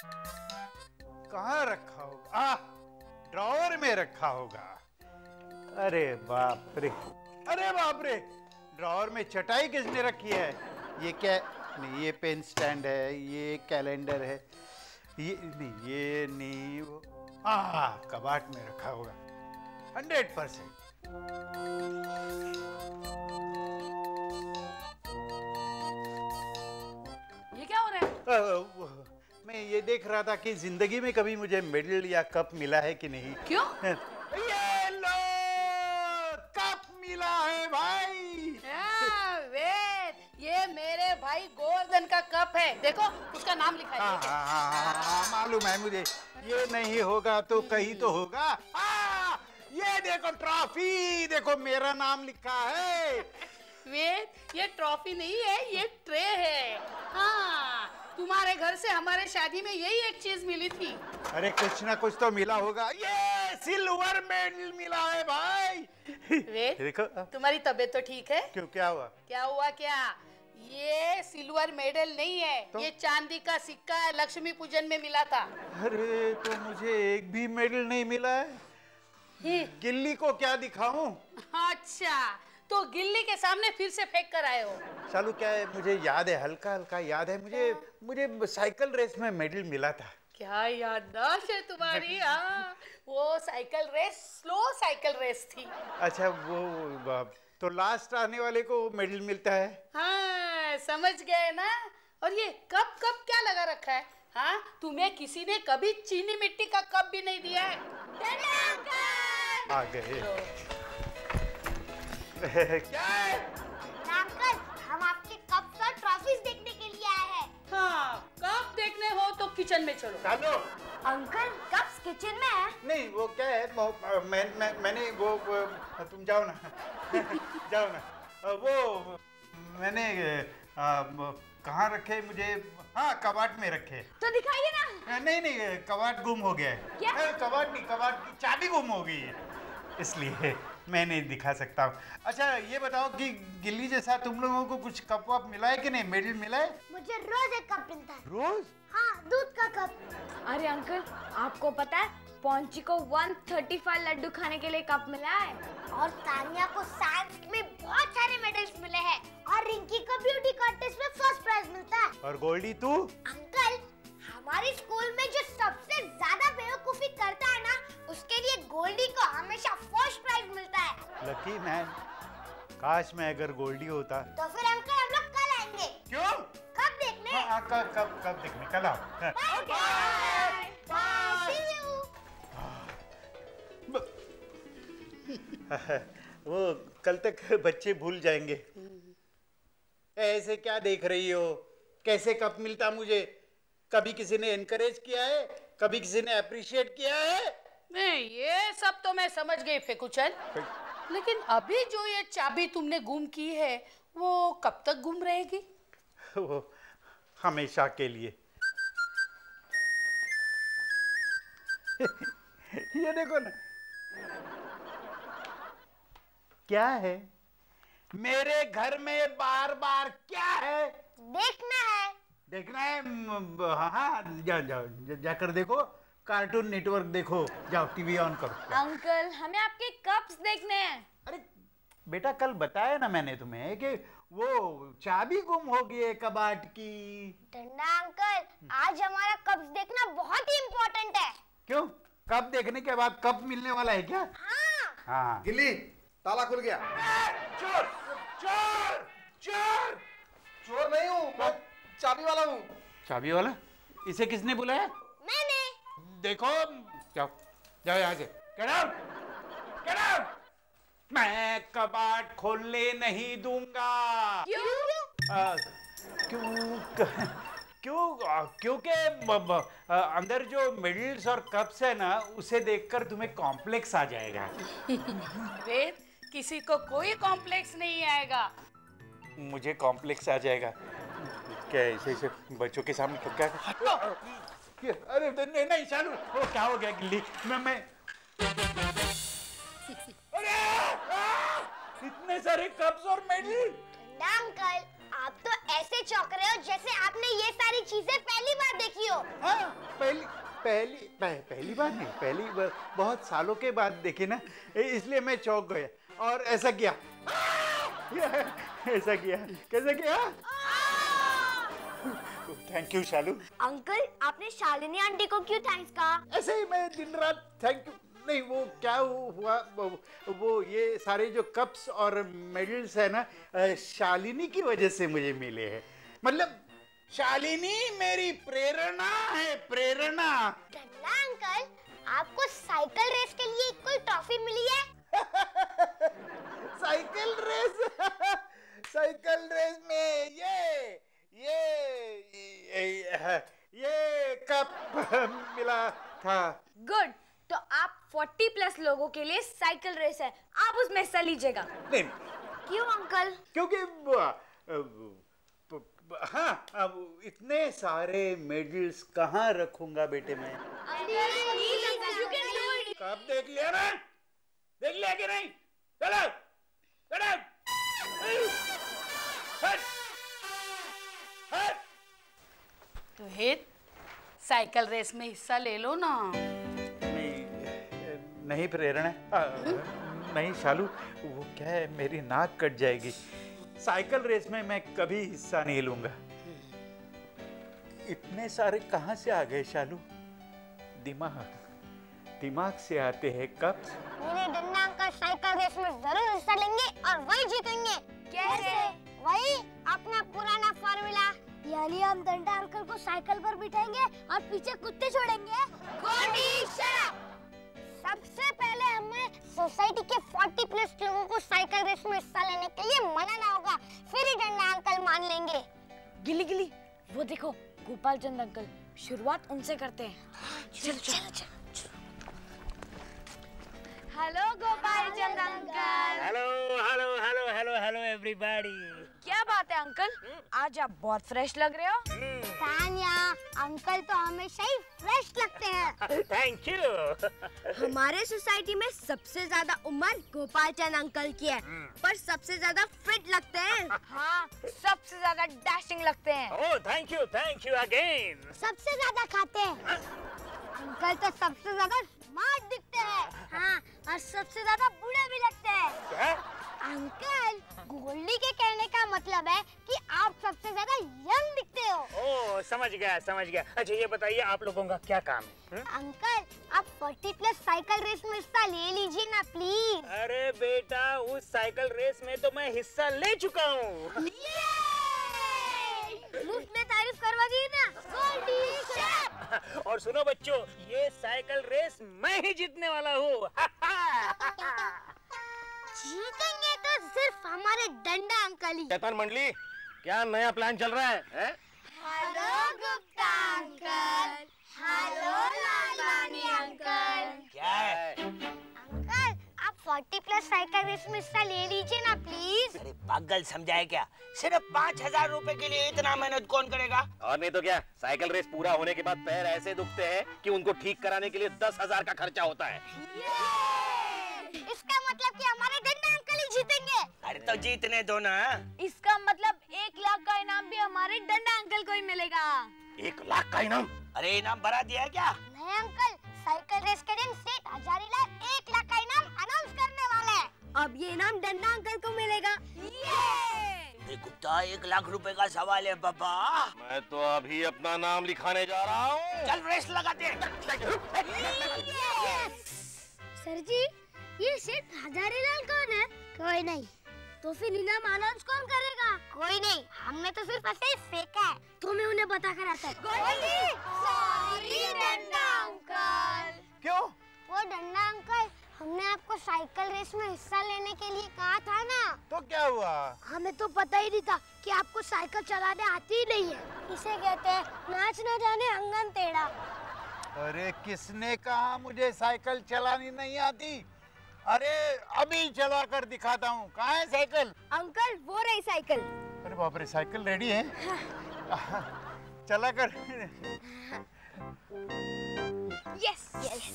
कहाँ रखा होगा? ड्रॉअर में रखा होगा। अरे बाप रे, अरे बाप रे, ड्रॉअर में चटाई किसने रखी है? ये क्या? नहीं, ये पेन स्टैंड है, ये कैलेंडर है, ये नहीं, वो कबाट में रखा होगा 100%। ये क्या हो रहा है? मैं ये देख रहा था कि जिंदगी में कभी मुझे मेडल या कप मिला है कि नहीं। क्यों? ये लो, कप मिला है भाई। वेद, ये मेरे भाई गोवर्धन का कप है, देखो उसका नाम लिखा है। मालूम है मुझे। ये नहीं होगा तो कहीं तो होगा। ये देखो ट्रॉफी, देखो मेरा नाम लिखा है। वेद, ये ट्रॉफी नहीं है, ये ट्रे है। हाँ, तुम्हारे घर से हमारे शादी में यही एक चीज मिली थी। अरे कुछ ना कुछ तो मिला होगा। ये सिल्वर मेडल मिला है भाई। वेद, देखो तुम्हारी तबीयत तो ठीक है? क्यों, क्या हुआ? क्या हुआ क्या? ये सिल्वर मेडल नहीं है तो? ये चांदी का सिक्का है, लक्ष्मी पूजन में मिला था। अरे तो मुझे एक भी मेडल नहीं मिला है। गिल्ली को क्या दिखाऊं? अच्छा, तो गिल्ली के सामने फिर से फेंक कर आए हो? चालू क्या है, मुझे याद है, हल्का हल्का याद है मुझे साइकिल रेस में मेडल मिला था। क्या याददाश्त है तुम्हारी। हाँ, वो cycle race slow cycle race थी। अच्छा, वो तो लास्ट आने वाले को मेडल मिलता है। हाँ, समझ गए ना। और ये कप कप क्या लगा रखा है? हाँ, तुम्हें किसी ने कभी चीनी मिट्टी का कप भी नहीं दिया है। आ गए। क्या है? अंकल, हम आपके कप्स और ट्रॉफीज देखने के लिए आए हैं। हाँ, कप देखने हो तो किचन में चलो। चलो। अंकल, कप्स किचन में है। नहीं, वो क्या है, मैंने वो तुम जाओ ना। जाओ ना। वो मैंने कहाँ रखे मुझे? हाँ, कबाट में रखे। तो दिखाइए ना। नहीं, कबाट गुम हो गया है। क्या? कबाट नहीं, कबाट की चाबी गुम हो गई है, इसलिए मैं नहीं दिखा सकता हूँ। अच्छा ये बताओ कि गिल्ली जैसा तुम लोगों को कुछ कप वप मिला है कि नहीं, मेडल मिला है? मुझे रोज एक कप मिलता है। रोज? हाँ, दूध का कप। अरे अंकल, आपको पता है पौंची को 135 लड्डू खाने के लिए कप मिला है। और तानिया को साइंस में बहुत सारे मेडल्स मिले हैं। और रिंकी को ब्यूटी कॉन्टेस्ट में फर्स्ट प्राइज मिलता है। और गोल्डी तू? अंकल, हमारे स्कूल में जो सबसे ज्यादा बेवकूफी करता है ना, उसके लिए गोल्डी को हमेशा फर्स्ट प्राइज मिलता है। Lucky man. काश मैं अगर गोल्डी होता। तो फिर अंकल, हम लोग कल आएंगे। क्यों? कब देखने? हाँ, कब देखने? कल आओ। वो कल तक बच्चे भूल जाएंगे। ऐसे क्या देख रही हो? कैसे कप मिलता मुझे? कभी किसी ने एनकरेज किया है? कभी किसी ने अप्रिशिएट किया है? नहीं, ये सब तो मैं समझ गई फेकुचन, लेकिन अभी जो ये चाबी तुमने गुम की है वो कब तक गुम रहेगी? वो हमेशा के लिए। ये देखो ना, क्या है मेरे घर में बार बार? क्या है? देखना है। देखना है? हाँ, जाकर देखो, कार्टून नेटवर्क देखो, जाओ टीवी ऑन करो। अंकल, हमें आपके कप्स देखने हैं। अरे बेटा, कल बताया ना मैंने तुम्हें कि वो चाबी गुम हो गई है कबाट की। टंडा अंकल, आज हमारा कप्स देखना बहुत ही इम्पोर्टेंट है। क्यों? कब देखने के बाद कब मिलने वाला है क्या? हाँ। हाँ। गिल्ली, ताला खुल गया। चोर चोर चोर! चोर नहीं हूँ, मैं चाबी वाला हूँ। चाबी वाला? इसे किसने बुलाया? मैंने। देखो, जाओ जाओ यहाँ से। Get out! Get out! मैं कबाट खोलने नहीं दूंगा। क्यों? क्योंकि अंदर जो मेडल्स और कप्स है ना, उसे देखकर तुम्हें कॉम्प्लेक्स आ जाएगा। वेद, किसी को कोई कॉम्प्लेक्स नहीं आएगा। मुझे कॉम्प्लेक्स आ जाएगा। क्या ऐसे बच्चों के सामने तो क्या? अरे नहीं नहीं शालू, वो क्या हो गया गिल्ली? मैं अरे इतने सारे कप्स और मेडल। अंकल, आप तो ऐसे चौंक रहे हो जैसे आपने ये सारी चीजें पहली बार देखी हो। हाँ, पहली बार नहीं, बहुत सालों के बाद देखी ना, इसलिए मैं चौंक गया और ऐसा किया। ऐसा किया, कैसे किया? Thank you Shalu. अंकल आपने शालिनी आंटी को क्यों थैंक्स कहा? ऐसे ही मैं दिन रात थैंक यू नहीं, वो क्या हुआ, वो ये सारे जो कप्स और मेडल्स है ना, शालिनी की वजह से मुझे मिले हैं। मतलब शालिनी मेरी प्रेरणा है, प्रेरणा। डंडा अंकल, आपको साइकिल रेस के लिए कोई ट्रॉफी मिली है? साइकिल रेस साइकिल रेस में ये कप मिला था। गुड, तो आप 40+ लोगों के लिए साइकिल रेस है, आप उसमें हिस्सा लीजिएगा। नहीं, क्यों अंकल? क्योंकि हाँ, अब इतने सारे मेडल्स कहाँ रखूंगा बेटे मैं? कब देख लिया ना? देख लिया कि नहीं? चलो चलो, हट हट। रोहित, साइकिल रेस में हिस्सा ले लो ना। नहीं प्रेरणा, नहीं शालू, वो क्या है, मेरी नाक कट जाएगी। साइकिल रेस में मैं कभी हिस्सा नहीं लूंगा। इतने सारे कहाँ से आ गए शालू? दिमाग से आते हैं कप। मेरे डंडा अंकल साइकिल रेस में जरूर हिस्सा लेंगे और वही जीतेंगे। कैसे? वही अपना पुराना फॉर्मूला, यानी हम डंडा अंकल को साइकिल पर बिठाएंगे और पीछे कुत्ते छोड़ेंगे। सबसे पहले हमें सोसाइटी के 40+ लोगों को साइकिल रेस में हिस्सा लेने के लिए मनाना होगा, फिर ही डंडा अंकल मान लेंगे। गिली, वो देखो गोपाल चंद अंकल, शुरुआत उनसे करते हैं। चलो। Hello Gopal Chand uncle. Hello everybody. क्या बात है अंकल, आज आप बहुत फ्रेश लग रहे हो। तान्या, अंकल तो हमेशा ही फ्रेश लगते हैं। Thank you. हमारे सोसाइटी में सबसे ज्यादा उम्र गोपाल चंद अंकल की है, पर सबसे ज्यादा फिट लगते हैं। हाँ, सबसे ज्यादा डैशिंग लगते हैं। Oh thank you again. सबसे ज्यादा खाते हैं। अंकल तो सबसे ज्यादा स्मार्ट दिखते हैं। हाँ, और सबसे ज्यादा बूढ़े भी लगते हैं। क्या? अंकल, गोल्डी के कहने का मतलब है कि आप सबसे ज्यादा यंग दिखते हो। ओह समझ गया। अच्छा ये बताइए आप लोगों का क्या काम है? अंकल, आप 40+ साइकिल रेस में हिस्सा ले लीजिए ना प्लीज। अरे बेटा, उस साइकिल रेस में तो मैं हिस्सा ले चुका हूँ। मुफ्त में तारीफ करवा दी ना गोल्डी। और सुनो बच्चों, ये साइकिल रेस मैं ही जीतने वाला हूँ। जीतेंगे तो सिर्फ हमारे डंडा अंकल ही। शैतान मंडली, क्या नया प्लान चल रहा है? Hello Gupta uncle. Hello Lalwani uncle. क्या है? अंकल, आप 40+ साइकिल रेस में हिस्सा ले लीजिए ना प्लीज। अरे पागल समझाए क्या? सिर्फ 5000 रुपए के लिए इतना मेहनत कौन करेगा? और नहीं तो क्या, साइकिल रेस पूरा होने के बाद पैर ऐसे दुखते हैं कि उनको ठीक कराने के लिए 10,000 का खर्चा होता है। इसका मतलब कि हमारे डंडा अंकल ही जीतेंगे। अरे तो जीतने दो ना। इसका मतलब 1 लाख का इनाम भी हमारे डंडा अंकल को ही मिलेगा। 1 लाख का इनाम? अरे इनाम बढ़ा दिया है क्या? नहीं अंकल, साइकिल रेस के दिन सेठ हजारीलाल 1 लाख का इनाम अनाउंस करने वाले हैं। अब ये इनाम डंडा अंकल को मिलेगा। गुप्ता, 1 लाख रुपए का सवाल है बाबा। मैं तो अभी अपना नाम लिखाने जा रहा हूँ। चल रेस लगाते हैं। सर जी, ये सेठ हजारीलाल कौन है? कोई नहीं। तो फिर इनाम अनाउंस कौन करेगा? कोई नहीं, हमने तो सिर्फ ऐसे ही फेंका है। तो मैं उन्हें बता कर आता हूँ। सॉरी डंडा अंकल। क्यों? वो डंडा अंकल, हमने आपको साइकिल रेस में हिस्सा लेने के लिए कहा था ना। तो क्या हुआ? हमें तो पता ही नहीं था कि आपको साइकिल चलाने आती ही नहीं है। इसे कहते हैं नाच न जाने अंगन टेढ़ा। अरे किसने कहा मुझे साइकिल चलानी नहीं आती? अरे अभी चला कर दिखाता हूँ। कहाँ है साइकिल? अंकल वो रही साइकिल। अरे बाप रे, साइकिल रेडी है? चला कर। Yes yes.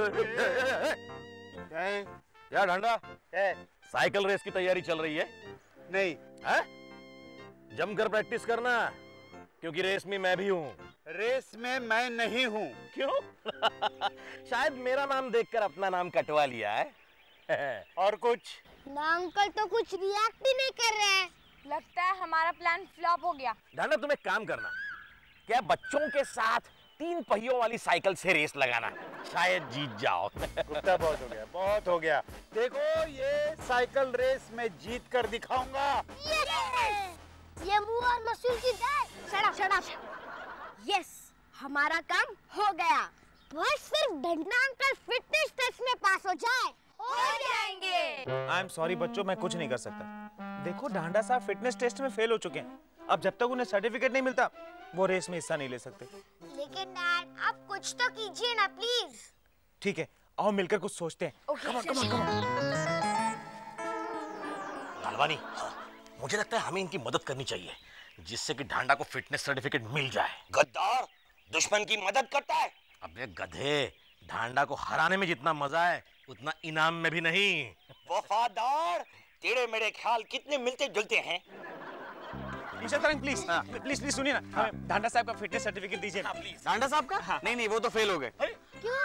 क्या है? यार ढांडा, है? साइकिल रेस की तैयारी चल रही है? नहीं। हैं? जमकर प्रैक्टिस करना, क्योंकि रेस में मैं भी हूँ। रेस में मैं नहीं हूँ। क्यों? शायद मेरा नाम देखकर अपना नाम कटवा लिया है। और कुछ? ना अंकल तो कुछ रिएक्ट ही नहीं कर रहे हैं। लगता है हमारा प्लान फ्लॉप हो गया। ढांडा, तुम एक काम करना, क्या बच्चों के साथ 3 पहियों वाली साइकिल से रेस लगाना, शायद जीत जाओ। गुस्सा बहुत हो गया, बहुत हो गया। देखो ये साइकिल रेस में जीत कर दिखाऊंगा। ये मुंह और मसूल की दाल। Shut up. यस, हमारा काम हो गया। बस सिर्फ डंडा अंकल फिटनेस टेस्ट में पास हो जाए। हो जाएंगे। आई एम सॉरी बच्चों, मैं कुछ नहीं कर सकता। देखो ढांडा साहब फिटनेस टेस्ट में फेल हो चुके हैं। अब जब तक उन्हें सर्टिफिकेट नहीं मिलता वो रेस में हिस्सा नहीं ले सकते। लेकिन डैड आप कुछ तो कीजिए ना प्लीज। ठीक है, आओ मिलकर कुछ सोचते हैं। लालवानी, मुझे लगता है हमें इनकी मदद करनी चाहिए, जिससे कि ढांडा को फिटनेस सर्टिफिकेट मिल जाए। गद्दार दुश्मन की मदद करता है। अबे गधे, ढांडा को हराने में जितना मजा है उतना इनाम में भी नहीं। वफादार, तेरे मेरे ख्याल कितने मिलते जुलते हैं। मिस्टर तरंग प्लीज प्लीज सुनिए ना, हमें ढांडा साहब का फिटनेस सर्टिफिकेट दीजिए ना प्लीज। ढांडा साहब का? हाँ। नहीं वो तो फेल हो गए। क्यों?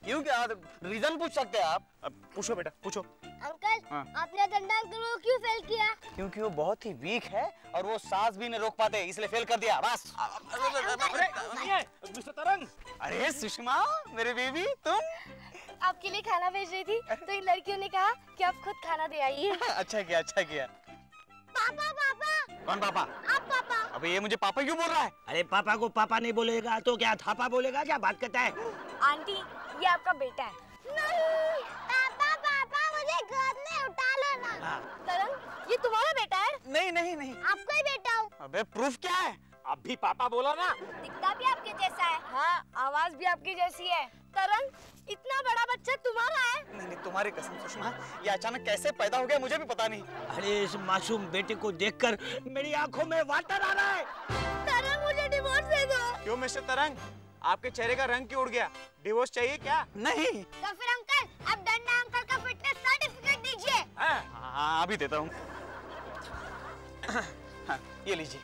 क्यों क्या रीजन पूछ सकते हैं आप? अब पूछो बेटा, पूछो। अंकल हाँ। आपने डंडा अंकल को क्यों फेल किया? क्योंकि वो बहुत ही वीक है और वो सांस भी नहीं रोक पाते, इसलिए फेल कर दिया बस। मिस्टर तरंग, अरे सुषमा मेरे बेबी, तुम? आपके लिए खाना भेज रही थी तो इन लड़कियों ने कहा कि आप खुद खाना दे आइए। अच्छा किया, अच्छा किया। पापा पापा। कौन पापा? आप पापा। अबे ये मुझे पापा क्यों बोल रहा है? अरे पापा को पापा नहीं बोलेगा तो क्या थापा बोलेगा? क्या बात करता है? आंटी, ये आपका बेटा है। नहीं पापा पापा मुझे गोद में उठा लो ना। तरंग, ये तुम्हारा बेटा है? नहीं नहीं नहीं। आपका ही बेटा हूँ। अबे प्रूफ क्या है? अब भी पापा बोला ना। दिखता भी आपके जैसा है। हाँ, आवाज भी आपकी जैसी है। तरंग, इतना बड़ा बच्चा तुम्हारा है? नहीं नहीं, तुम्हारी कसम सुषमा, ये अचानक कैसे पैदा हो गया मुझे भी पता नहीं। अरे इस मासूम बेटे को देखकर मेरी आंखों में वाटर आ रहा है। तरंग, मुझे डिवोर्स दे दो। क्यों मिस्टर तरंग, आपके चेहरे का रंग क्यों उड़ गया? डिवोर्स चाहिए क्या? नहीं। तो फिर अंकल अब डंडा अंकल का फिटनेस सर्टिफिकेट दीजिए। हाँ अभी देता हूँ। हाँ, ये लीजिए।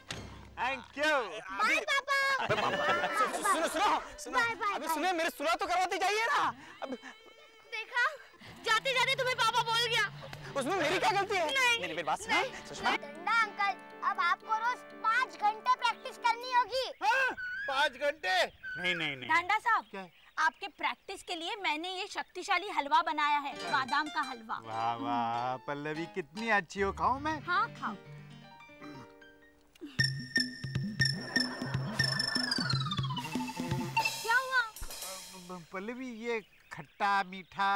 Thank you. बाय पापा। सुनो सुनो सुनो, बाय, बाय, अभी बाय। सुनो, मेरे सुलह तो करवाते जाइए ना। अब देखा, जाते जाते तुम्हें पापा बोल गया। उसमें मेरी क्या गलती है? नहीं, मेरी बात सुनो सुषमा। डंडा अंकल अब आपको रोज 5 घंटे प्रैक्टिस करनी होगी। 5 घंटे? नहीं नहीं नहीं। ढांडा साहब, आपके प्रैक्टिस के लिए मैंने ये शक्तिशाली हलवा बनाया है, बादाम का हलवा। वाह वाह पल्लवी, कितनी अच्छी हो। खाऊं मैं? हाँ खाओ। क्या हुआ? पल्लवी, ये खट्टा मीठा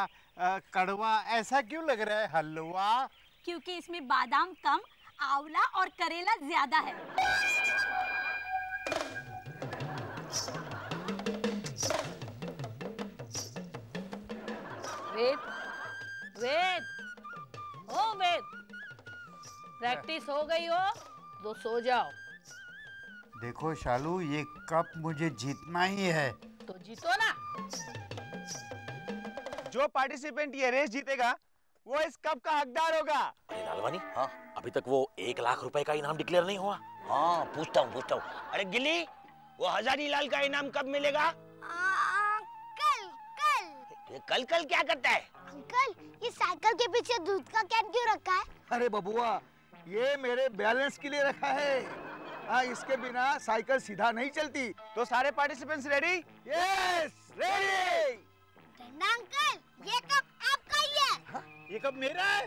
कड़वा ऐसा क्यों लग रहा है हलवा? क्योंकि इसमें बादाम कम, आंवला और करेला ज्यादा है। वेद, वेद, ओ वेद, प्रैक्टिस हो गई हो तो सो जाओ। देखो शालू, ये कप मुझे जीतना ही है। तो जीतो ना। जो पार्टिसिपेंट ये रेस जीतेगा वो इस कप का हकदार होगा। अरे लालवानी, हाँ अभी तक वो 1 लाख रुपए का इनाम डिक्लेयर नहीं हुआ। हाँ पूछता हूँ। अरे गिल्ली, वो हजारीलाल का इनाम कब मिलेगा? कल। ये कल कल क्या करता है? अंकल ये साइकिल के पीछे दूध का कैन क्यों रखा है? अरे बबुआ, ये मेरे बैलेंस के लिए रखा है। हाँ, इसके बिना साइकिल सीधा नहीं चलती। तो सारे पार्टिसिपेंट्स रेडी? Yes, ready. डंडा अंकल ये कप आपका ही है। ये कप मेरा है?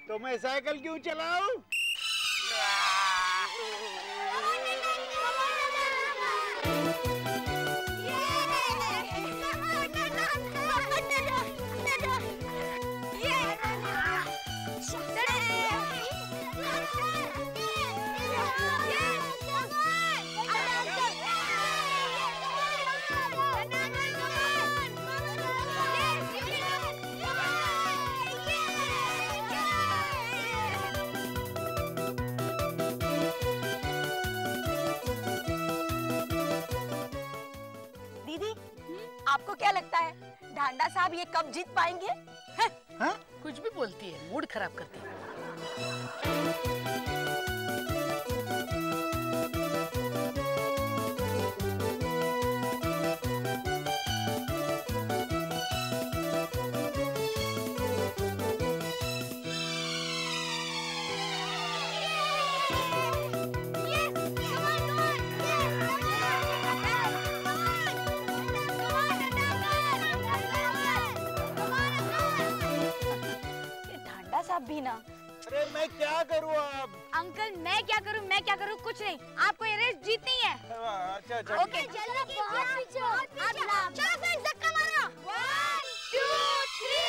तो मैं साइकिल क्यों चलाऊं? आपको क्या लगता है ढांडा साहब ये कब जीत पाएंगे? हाँ? कुछ भी बोलती है, मूड खराब करती है। भी ना। अरे मैं क्या करूँ अब? अंकल मैं क्या करूँ कुछ नहीं, आपको ये रेस जीतनी है। अच्छा अच्छा। ओके चलो बहुत पीछे हो, चलो फिर धक्का मारो। 1 2 3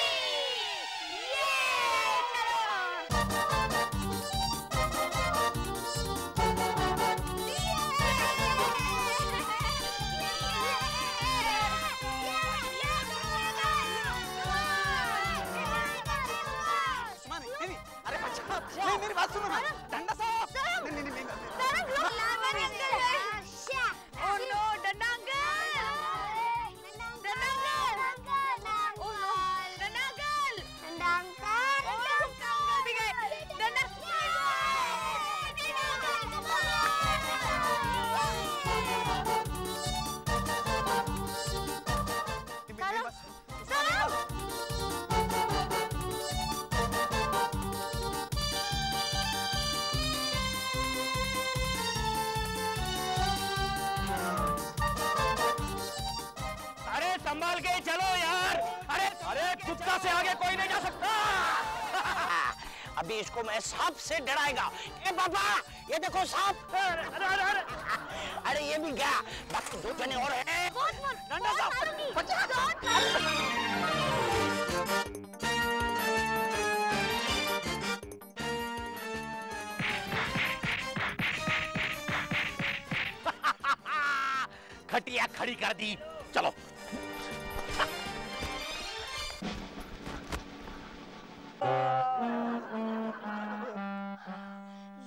ये नहीं मेरी बात सुनो ना, डंडा साहब। नहीं नहीं नहीं ओह नो, डंडा अंकल, डंडा अंकल, ओह नो, डंडा अंकल, डंडा अंकल, ओह भी गए, डंडा संभाल के चलो यार। अरे कुत्ता से आगे कोई नहीं जा सकता। अभी इसको मैं सांप से डराएगा। ए बाबा ये देखो सांप। अरे ये भी गया, बाकी 2 जने और हैं। डंडा साहब खटिया खड़ी कर दी, चलो।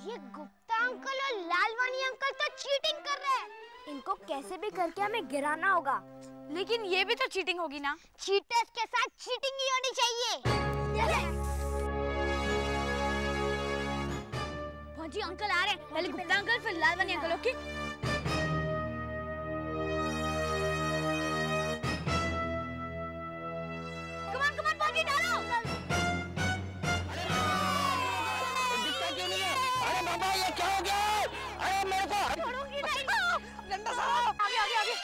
ये गुप्ता अंकल और लालवानी अंकल तो चीटिंग कर रहे हैं। इनको कैसे भी करके हमें गिराना होगा, लेकिन ये भी तो चीटिंग होगी ना। चीटर्स के साथ चीटिंग ही होनी चाहिए। फौजी अंकल आ रहे हैं, पहले गुप्ता अंकल फिर लालवानी अंकल। ओके कमान कमान फौजी डालो। अरे बाबा ये क्या हो गया? अरे मेरे को छोड़ूंगी नहीं। डंडा साहब आगे आगे आगे।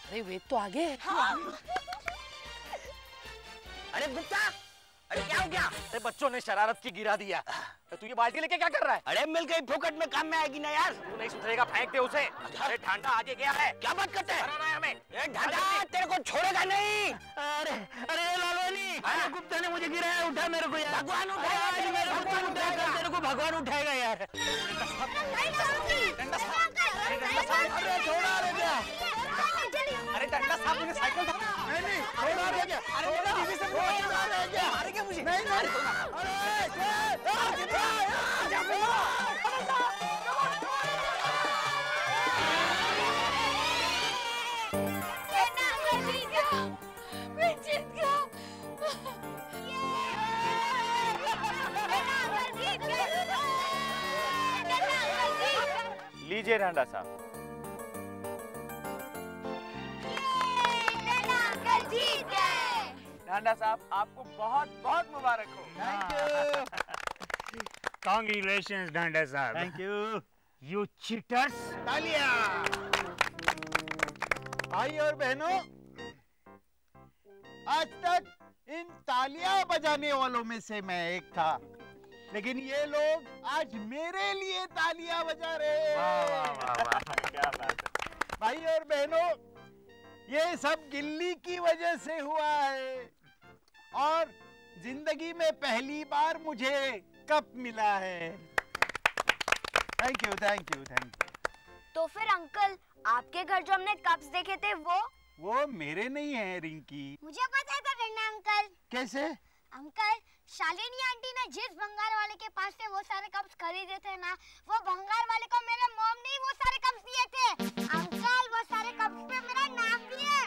अरे वे तो आगे है। अरे गुप्ता, अरे क्या हो गया? अरे बच्चों ने शरारत की गिरा दिया। तू ये बाल्टी लेके क्या कर रहा है? अरे मिल गई, फोकट में काम में आएगी ना यार। तू नहीं सुधरेगा, फेंक दे उसे। अरे ढांडा आगे गया है। क्या बात करते हैं? हराना है हमें। ए ढांडा तेरे को छोड़ेगा नहीं। अरे अरे लालवानी, अरे गुप्ता ने मुझे गिराया, उठा मेरे को यार। भगवान उठाएगा, भगवान उठाएगा, तेरे को भगवान उठाएगा यार। नहीं छोड़ूंगी। डंडा साहब, अरे डंडा साहब, अरे छोड़ा रे क्या? अरे डंडा साहब मुझे साइकिल था। नहीं छोड़ा रे क्या? अरे मेरा बीवी से छोड़ा रे क्या? मारे क्या मुझे? नहीं लीजिए ढांडा साहब। ढांडा साहब आपको बहुत बहुत मुबारक हो। Thank you. कांग्रेचुलेशंस ढांडा साहब। Thank you. You cheaters. तालियां। भाई और बहनों, आज तक इन तालियां बजाने वालों में से मैं एक था, लेकिन ये लोग आज मेरे लिए तालियां बजा रहे हैं। वाह वाह वाह, क्या बात है। भाई और बहनों, ये सब गिल्ली की वजह से हुआ है और जिंदगी में पहली बार मुझे कप मिला है। Thank you thank you thank you. तो फिर अंकल आपके घर जो हमने कप्स देखे थे वो वो मेरे नहीं है रिंकी। मुझे पता था डंडा अंकल। कैसे? अंकल, शालिनी आंटी ने जिस भंगार वाले के पास से वो सारे कप्स खरीदे थे ना, वो भंगार वाले को मेरे मॉम ने वो सारे कप्स दिए थे। अंकल, वो सारे कप्स पे मेरा नाम भी है।